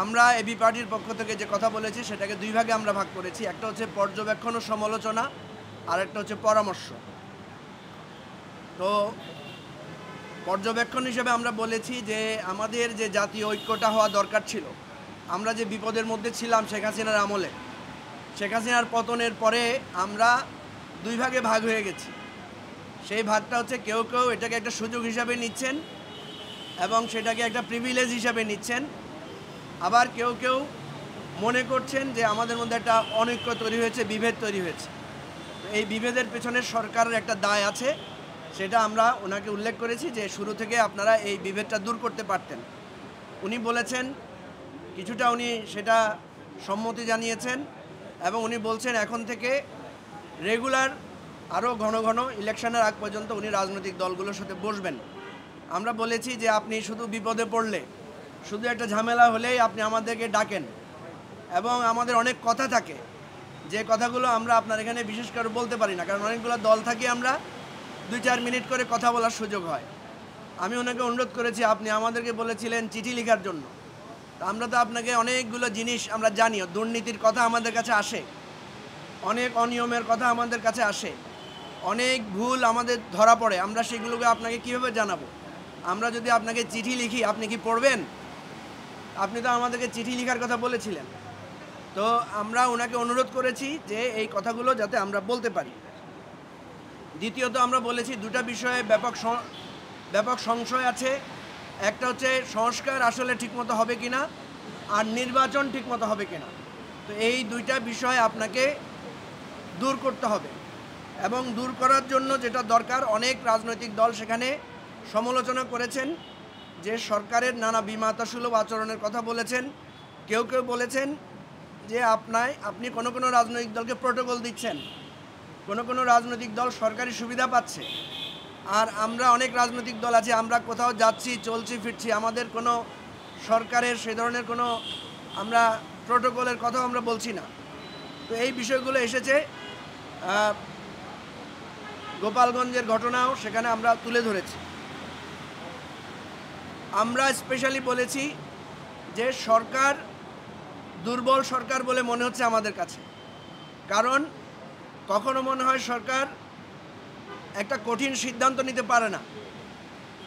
আমরা এবি পার্টির পক্ষ থেকে যে কথা বলেছি সেটাকে দুই ভাগে আমরা ভাগ করেছি। একটা হচ্ছে পর্যবেক্ষণ ও সমালোচনা, আর একটা হচ্ছে পরামর্শ। তো পর্যবেক্ষণ হিসেবে আমরা বলেছি যে আমাদের যে জাতীয় ঐক্যটা হওয়া দরকার ছিল, আমরা যে বিপদের মধ্যে ছিলাম শেখ হাসিনার আমলে, শেখ হাসিনার পতনের পরে আমরা দুই ভাগে ভাগ হয়ে গেছি। সেই ভাগটা হচ্ছে কেউ কেউ এটাকে একটা সুযোগ হিসাবে নিচ্ছেন এবং সেটাকে একটা প্রিভিলেজ হিসাবে নিচ্ছেন, আবার কেউ কেউ মনে করছেন যে আমাদের মধ্যে একটা অনৈক্য তৈরি হয়েছে, বিভেদ তৈরি হয়েছে। এই বিভেদের পেছনে সরকারের একটা দায় আছে, সেটা আমরা ওনাকে উল্লেখ করেছি যে শুরু থেকে আপনারা এই বিভেদটা দূর করতে পারতেন। উনি বলেছেন, কিছুটা উনি সেটা সম্মতি জানিয়েছেন এবং উনি বলছেন এখন থেকে রেগুলার আরও ঘন ঘন ইলেকশনের আগ পর্যন্ত উনি রাজনৈতিক দলগুলোর সাথে বসবেন। আমরা বলেছি যে আপনি শুধু বিপদে পড়লে, শুধু একটা ঝামেলা হলেই আপনি আমাদেরকে ডাকেন, এবং আমাদের অনেক কথা থাকে যে কথাগুলো আমরা আপনার এখানে বিশেষ করে বলতে পারি না, কারণ অনেকগুলো দল থাকি, আমরা 2-4 মিনিট করে কথা বলার সুযোগ হয়। আমি ওনাকে অনুরোধ করেছি, আপনি আমাদেরকে বলেছিলেন চিঠি লেখার জন্য, আমরা তো আপনাকে অনেকগুলো জিনিস আমরা জানিও, দুর্নীতির কথা আমাদের কাছে আসে, অনেক অনিয়মের কথা আমাদের কাছে আসে, অনেক ভুল আমাদের ধরা পড়ে, আমরা সেগুলোকে আপনাকে কীভাবে জানাবো? আমরা যদি আপনাকে চিঠি লিখি আপনি কি পড়বেন? আপনি তো আমাদেরকে চিঠি লেখার কথা বলেছিলেন। তো আমরা ওনাকে অনুরোধ করেছি যে এই কথাগুলো যাতে আমরা বলতে পারি। দ্বিতীয়ত আমরা বলেছি দুটা বিষয়ে ব্যাপক সংশয় আছে। একটা হচ্ছে সংস্কার আসলে ঠিকমতো হবে কিনা, আর নির্বাচন ঠিকমতো হবে কিনা। তো এই দুইটা বিষয় আপনাকে দূর করতে হবে, এবং দূর করার জন্য যেটা দরকার, অনেক রাজনৈতিক দল সেখানে সমালোচনা করেছেন যে সরকারের নানা বিমাতাসুলভ আচরণের কথা বলেছেন। কেউ কেউ বলেছেন যে আপনি কোনো রাজনৈতিক দলকে প্রোটোকল দিচ্ছেন, কোনো রাজনৈতিক দল সরকারি সুবিধা পাচ্ছে, আর আমরা অনেক রাজনৈতিক দল আছে, আমরা কোথাও যাচ্ছি, চলছি, ফিরছি, আমাদের কোনো সরকারের সে ধরনের কোনো আমরা প্রোটোকলের কথাও আমরা বলছি না। তো এই বিষয়গুলো এসেছে, গোপালগঞ্জের ঘটনাও সেখানে আমরা তুলে ধরেছি। আমরা স্পেশালি বলেছি যে সরকার দুর্বল সরকার বলে মনে হচ্ছে আমাদের কাছে, কারণ কখনো মনে হয় সরকার একটা কঠিন সিদ্ধান্ত নিতে পারে না।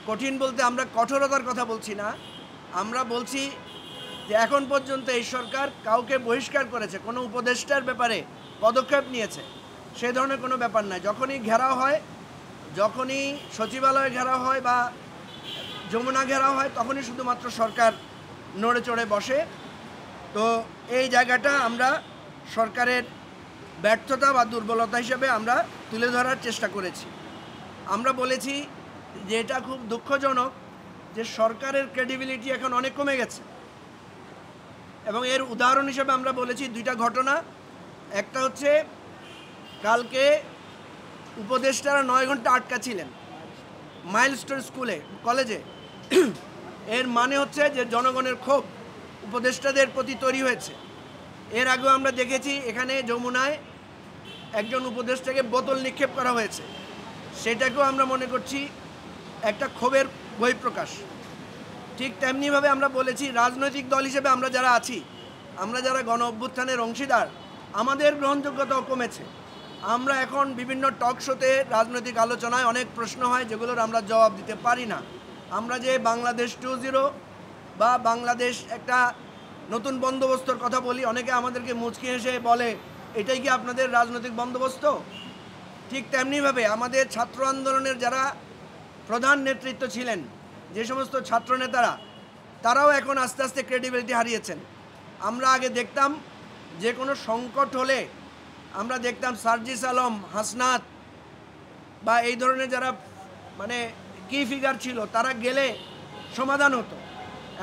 কঠিন বলতে আমরা কঠোরতার কথা বলছি না, আমরা বলছি যে এখন পর্যন্ত এই সরকার কাউকে বহিষ্কার করেছে, কোনো উপদেষ্টার ব্যাপারে পদক্ষেপ নিয়েছে, সে ধরনের কোনো ব্যাপার নাই। যখনই ঘেরাও হয়, যখনই সচিবালয় ঘেরাও হয় বা যমুনা ঘেরাও হয়, তখনই শুধুমাত্র সরকার নড়ে চড়ে বসে। তো এই জায়গাটা আমরা সরকারের ব্যর্থতা বা দুর্বলতা হিসেবে আমরা তুলে ধরার চেষ্টা করেছি। আমরা বলেছি যে এটা খুব দুঃখজনক যে সরকারের ক্রেডিবিলিটি এখন অনেক কমে গেছে, এবং এর উদাহরণ হিসেবে আমরা বলেছি দুইটা ঘটনা। একটা হচ্ছে কালকে উপদেষ্টারা 9 ঘন্টা আটকা ছিলেন মাইলস্টোন কলেজে। এর মানে হচ্ছে যে জনগণের ক্ষোভ উপদেষ্টাদের প্রতি তৈরি হয়েছে। এর আগেও আমরা দেখেছি এখানে যমুনায় একজন উপদেষ্টাকে বোতল নিক্ষেপ করা হয়েছে, সেটাকেও আমরা মনে করছি একটা ক্ষোভের বহিঃপ্রকাশ। ঠিক তেমনিভাবে আমরা বলেছি রাজনৈতিক দল হিসেবে আমরা যারা আছি, আমরা যারা গণ অভ্যুত্থানের অংশীদার, আমাদের গ্রহণযোগ্যতাও কমেছে। আমরা এখন বিভিন্ন টক শোতে রাজনৈতিক আলোচনায় অনেক প্রশ্ন হয় যেগুলোর আমরা জবাব দিতে পারি না। আমরা যে বাংলাদেশ 2.0 বা বাংলাদেশ একটা নতুন বন্দোবস্তর কথা বলি, অনেকে আমাদেরকে মুচকি হেসে বলে এটাই কি আপনাদের রাজনৈতিক বন্দোবস্ত? ঠিক তেমনিভাবে আমাদের ছাত্র আন্দোলনের যারা প্রধান নেতৃত্ব ছিলেন, যে সমস্ত ছাত্র নেতারা, তারাও এখন আস্তে আস্তে ক্রেডিবিলিটি হারিয়েছেন। আমরা আগে দেখতাম যে কোনো সংকট হলে আমরা দেখতাম সার্জিস আলম, হাসনাত বা এই ধরনের যারা মানে কি ফিগার ছিল, তারা গেলে সমাধান হতো।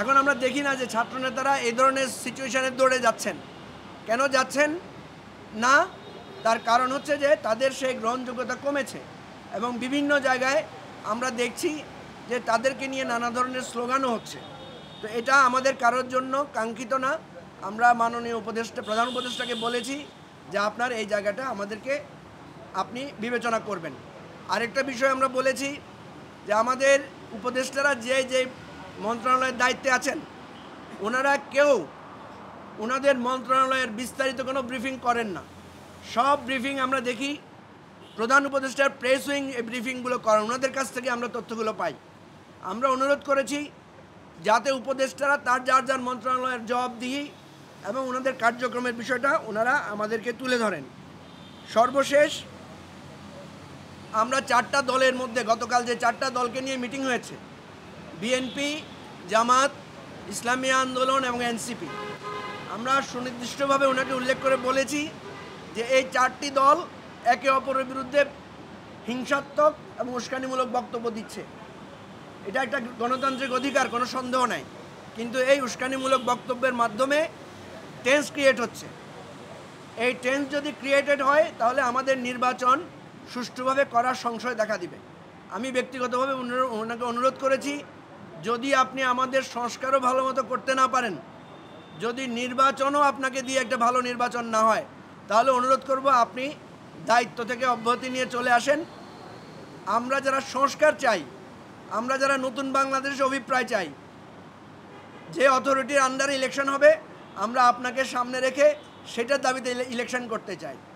এখন আমরা দেখি না যে ছাত্রনেতারা এই ধরনের সিচুয়েশানে দৌড়ে যাচ্ছেন। কেন যাচ্ছেন না? তার কারণ হচ্ছে যে তাদের সেই গ্রহণযোগ্যতা কমেছে, এবং বিভিন্ন জায়গায় আমরা দেখছি যে তাদেরকে নিয়ে নানা ধরনের স্লোগানও হচ্ছে। তো এটা আমাদের কারোর জন্য কাঙ্ক্ষিত না। আমরা মাননীয় প্রধান উপদেষ্টাকে বলেছি যে আপনার এই জায়গাটা আমাদেরকে আপনি বিবেচনা করবেন। আরেকটা বিষয় আমরা বলেছি যে আমাদের উপদেষ্টারা যে মন্ত্রণালয়ের দায়িত্বে আছেন, ওনারা কেউ ওনাদের মন্ত্রণালয়ের বিস্তারিত কোনো ব্রিফিং করেন না। সব ব্রিফিং আমরা দেখি প্রধান উপদেষ্টার প্রেস উইং এই ব্রিফিংগুলো করেন, ওনাদের কাছ থেকে আমরা তথ্যগুলো পাই। আমরা অনুরোধ করেছি যাতে উপদেষ্টারা তার যার যার মন্ত্রণালয়ের জবাবদিহি এবং ওনাদের কার্যক্রমের বিষয়টা ওনারা আমাদেরকে তুলে ধরেন। সর্বশেষ আমরা 4টা দলের মধ্যে গতকাল যে 4টা দলকে নিয়ে মিটিং হয়েছে, বিএনপি, জামাত, ইসলামী আন্দোলন এবং এনসিপি, আমরা সুনির্দিষ্টভাবে ওনাকে উল্লেখ করে বলেছি যে এই 4টি দল একে অপরের বিরুদ্ধে হিংসাত্মক এবং উস্কানিমূলক বক্তব্য দিচ্ছে। এটা একটা গণতান্ত্রিক অধিকার, কোনো সন্দেহ নাই, কিন্তু এই উস্কানিমূলক বক্তব্যের মাধ্যমে টেন্স ক্রিয়েট হচ্ছে। এই টেন্স যদি ক্রিয়েটেড হয় তাহলে আমাদের নির্বাচন সুষ্ঠুভাবে করার সংশয় দেখা দিবে। আমি ব্যক্তিগতভাবে ওনাকে অনুরোধ করেছি, যদি আপনি আমাদের সংস্কারও ভালো মতো করতে না পারেন, যদি নির্বাচনও আপনাকে দিয়ে একটা ভালো নির্বাচন না হয়, তাহলে অনুরোধ করব আপনি দায়িত্ব থেকে অব্যাহতি নিয়ে চলে আসেন। আমরা যারা সংস্কার চাই, আমরা যারা নতুন বাংলাদেশের অভিপ্রায় চাই, যে অথরিটির আন্ডারে ইলেকশন হবে আমরা আপনাকে সামনে রেখে সেটার দাবিতে ইলেকশন করতে চাই।